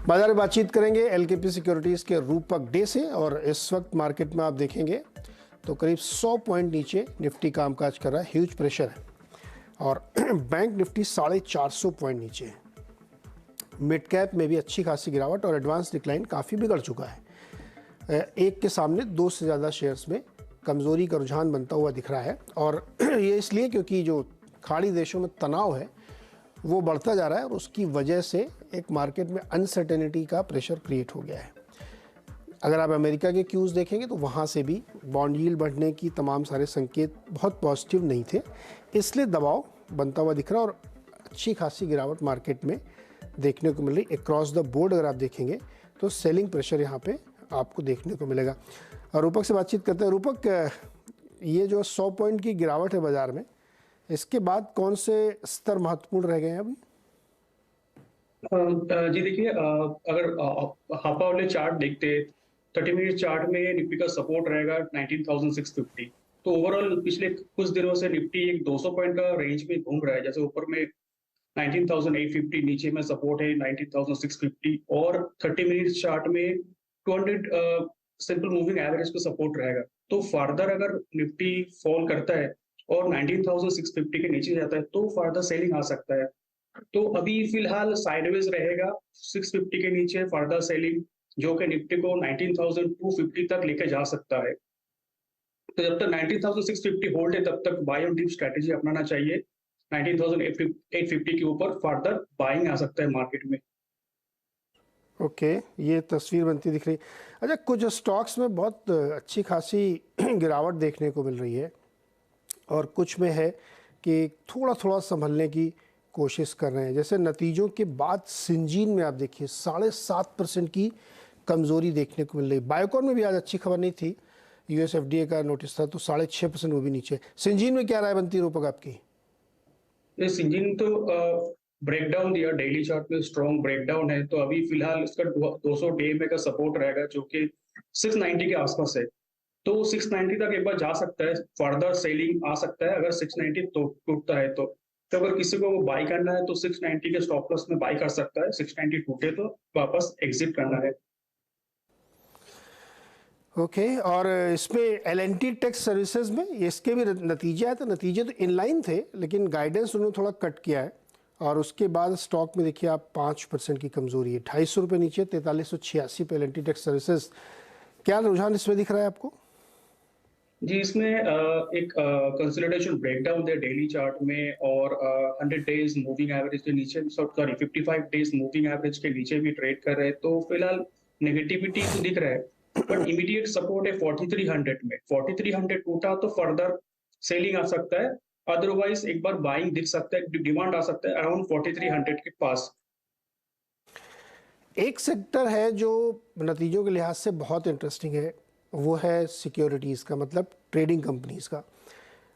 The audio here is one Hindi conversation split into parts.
बाजार में बातचीत करेंगे एलकेपी सिक्योरिटीज़ के रूपक डे से। और इस वक्त मार्केट में आप देखेंगे तो करीब 100 पॉइंट नीचे निफ्टी कामकाज कर रहा है, ह्यूज प्रेशर है। और बैंक निफ्टी 450 पॉइंट नीचे है। मिड कैप में भी अच्छी खासी गिरावट और एडवांस डिक्लाइन काफ़ी बिगड़ चुका है। एक के सामने दो से ज़्यादा शेयर्स में कमज़ोरी का रुझान बनता हुआ दिख रहा है। और ये इसलिए क्योंकि जो खाड़ी देशों में तनाव है वो बढ़ता जा रहा है और उसकी वजह से एक मार्केट में अनसर्टेनिटी का प्रेशर क्रिएट हो गया है। अगर आप अमेरिका के क्यूज़ देखेंगे तो वहाँ से भी बॉन्ड यील्ड बढ़ने की तमाम सारे संकेत बहुत पॉजिटिव नहीं थे, इसलिए दबाव बनता हुआ दिख रहा है और अच्छी खासी गिरावट मार्केट में देखने को मिल रही। अक्रॉस द बोर्ड अगर आप देखेंगे तो सेलिंग प्रेशर यहाँ पे आपको देखने को मिलेगा। और रूपक से बातचीत करते हैं। रूपक, ये जो 100 पॉइंट की गिरावट है बाजार में, इसके बाद कौन से स्तर महत्वपूर्ण रह गए हैं अभी? जी देखिए, अगर हाफ आवरली चार्ट देखते 30 मिनट चार्ट में निफ्टी का सपोर्ट रहेगा 19,650। तो ओवरऑल पिछले कुछ दिनों से निफ्टी एक 200 पॉइंट का रेंज में घूम रहा है। जैसे ऊपर में 19,850, नीचे में सपोर्ट है 19,650 और 30 मिनट चार्ट में 200 सिंपल मूविंग एवरेज का सपोर्ट रहेगा। तो फर्दर अगर निफ्टी फॉल करता है और 19,650 के नीचे जाता है तो फर्दर सेलिंग आ सकता है। तो अभी फिलहाल साइडवेज रहेगा 650 के नीचे फर्दर सेलिंग, जो कि निफ्टी को 19,250 तक लेके जा सकता है। तो जब तक 19,650 होल्ड है तब तक बाय ऑन डिप स्ट्रेटेजी अपनाना चाहिए। 19,850 के ऊपर फर्दर बाइंग आ सकता है मार्केट में। ओके, ये तस्वीर बनती दिख रही। अच्छा, कुछ स्टॉक्स में बहुत अच्छी खासी गिरावट देखने को मिल रही है और कुछ में है कि थोड़ा थोड़ा संभलने की कोशिश कर रहे हैं। जैसे नतीजों के बाद सिंजीन में आप देखिए 7.5% की कमज़ोरी देखने को मिल रही। बायोकॉन में भी आज अच्छी खबर नहीं थी, यूएस एफडीए का नोटिस था तो 6.5% वो भी नीचे। सिंजीन में क्या राय बनती है रूपक आपकी? ये सिंजीन तो ब्रेकडाउन दिया, डेली चार्ट में स्ट्रॉन्ग ब्रेकडाउन है। तो अभी फिलहाल इसका 200 डे का सपोर्ट रहेगा जो कि 690 के आसपास है। तो 690 तक एक बार जा सकता है, फर्दर सेलिंग आ सकता है अगर 690 तो टूटता है तो। तो अगर किसी को बाई करना है तो 690 के स्टॉप लॉस में बाई कर सकता है, 690 टूटे तो वापस एग्जिट करना है। ओके, और इसमें एल&टी टेक्स सर्विसेज में इसके भी नतीजे आए, तो नतीजे तो इनलाइन थे लेकिन गाइडेंस उन्होंने थोड़ा कट किया है। और उसके बाद स्टॉक में देखिए आप 5% की कमजोरी है, 250 रुपये नीचे 4386 पे एल&टी टेक्स सर्विसेज। क्या रुझान इसमें दिख रहा है आपको? जी, इसमें एक कंसोलिडेशन ब्रेकडाउन है डेली चार्ट में और 100 डेज मूविंग एवरेज के नीचे, सॉरी 55 डेज मूविंग एवरेज के नीचे भी ट्रेड कर रहे हैं। तो फिलहाल नेगेटिविटी तो दिख रहा है, बट इमीडिएट सपोर्ट है 4300 में। 4300 टूटा तो फर्दर सेलिंग आ सकता है, अदरवाइज एक बार बाइंग दिख सकता है, डिमांड आ सकता है अराउंड 4300 के पास। एक सेक्टर है जो नतीजों के लिहाज से बहुत इंटरेस्टिंग है, वो है सिक्योरिटीज़ का, मतलब ट्रेडिंग कंपनीज़ का।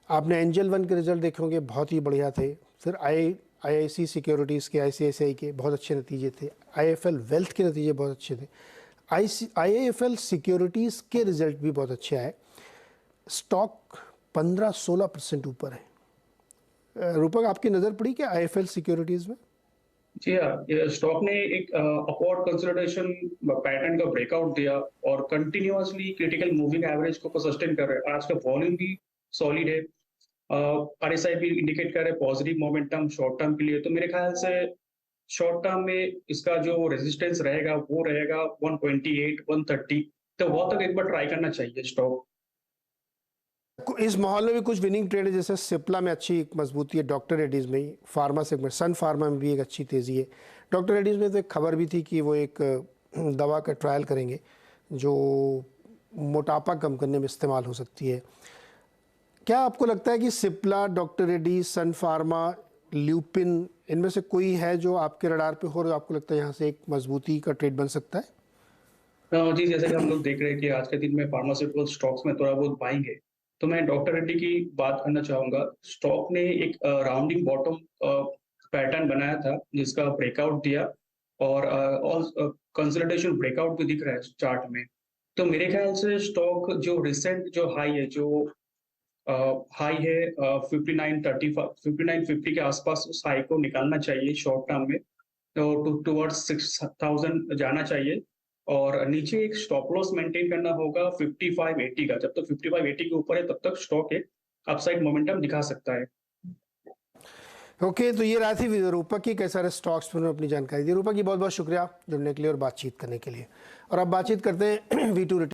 आपने एंजल वन के रिजल्ट देखे होंगे, बहुत ही बढ़िया थे। फिर आईआईसी सिक्योरिटीज़ के, आईसीआईसीआई के बहुत अच्छे नतीजे थे। आईएफएल वेल्थ के नतीजे बहुत अच्छे थे। आईआईएफएल सिक्योरिटीज़ के रिजल्ट भी बहुत अच्छे आए। स्टॉक 15-16% ऊपर है। रूपक, आपकी नज़र पड़ी क्या आईएफएल सिक्योरिटीज़ में? जी हाँ, ये स्टॉक ने एक अपवर्ड कंसोलिडेशन पैटर्न का ब्रेकआउट दिया और कंटिन्यूअसली क्रिटिकल मूविंग एवरेज को सस्टेन कर रहे हैं। आज का वॉल्यूम भी सॉलिड है, आरएसआई भी इंडिकेट कर रहे हैं पॉजिटिव मोमेंटम शॉर्ट टर्म के लिए। तो मेरे ख्याल से शॉर्ट टर्म में इसका जो रेजिस्टेंस रहेगा वो रहेगा 128, 130। तो वो तक एक बार ट्राई करना चाहिए स्टॉक। इस माहौल में भी कुछ विनिंग ट्रेड है, जैसे सिप्ला में अच्छी मजबूती है, डॉक्टर रेड्डीज में ही, फार्मा सेगमेंट सन फार्मा में भी एक अच्छी तेज़ी है। डॉक्टर रेड्डीज में तो एक खबर भी थी कि वो एक दवा का ट्रायल करेंगे जो मोटापा कम करने में इस्तेमाल हो सकती है। क्या आपको लगता है कि सिप्ला, डॉक्टर रेड्डी, सन फार्मा, ल्यूपिन, इनमें से कोई है जो आपके रडार पे हो और आपको लगता है यहाँ से एक मजबूती का ट्रेड बन सकता है? जी, जैसे कि हम लोग देख रहे हैं कि आज के दिन में फार्मास्यूटिकल स्टॉक्स में थोड़ा बहुत बाइंग है। तो मैं डॉक्टर रेड्डी की बात करना चाहूँगा। स्टॉक ने एक राउंडिंग बॉटम पैटर्न बनाया था जिसका ब्रेकआउट दिया और कंसोलिडेशन ब्रेकआउट भी दिख रहा है चार्ट में। तो मेरे ख्याल से स्टॉक जो रिसेंट जो हाई है, जो हाई है 5950 के आसपास, उस हाई को निकालना चाहिए शॉर्ट टर्म में। टुवर्ड्स 6000 जाना चाहिए और नीचे एक स्टॉप लॉस मेंटेन करना होगा 5580 का। जब तक 5580 के ऊपर है तब तक स्टॉक एक अपसाइड मोमेंटम दिखा सकता है। ओके, तो ये रहा थी रूपक की कई सारे स्टॉक्स पर अपनी जानकारी दी। रूपक की बहुत बहुत शुक्रिया जुड़ने के लिए और बातचीत करने के लिए। और अब बातचीत करते हैं V2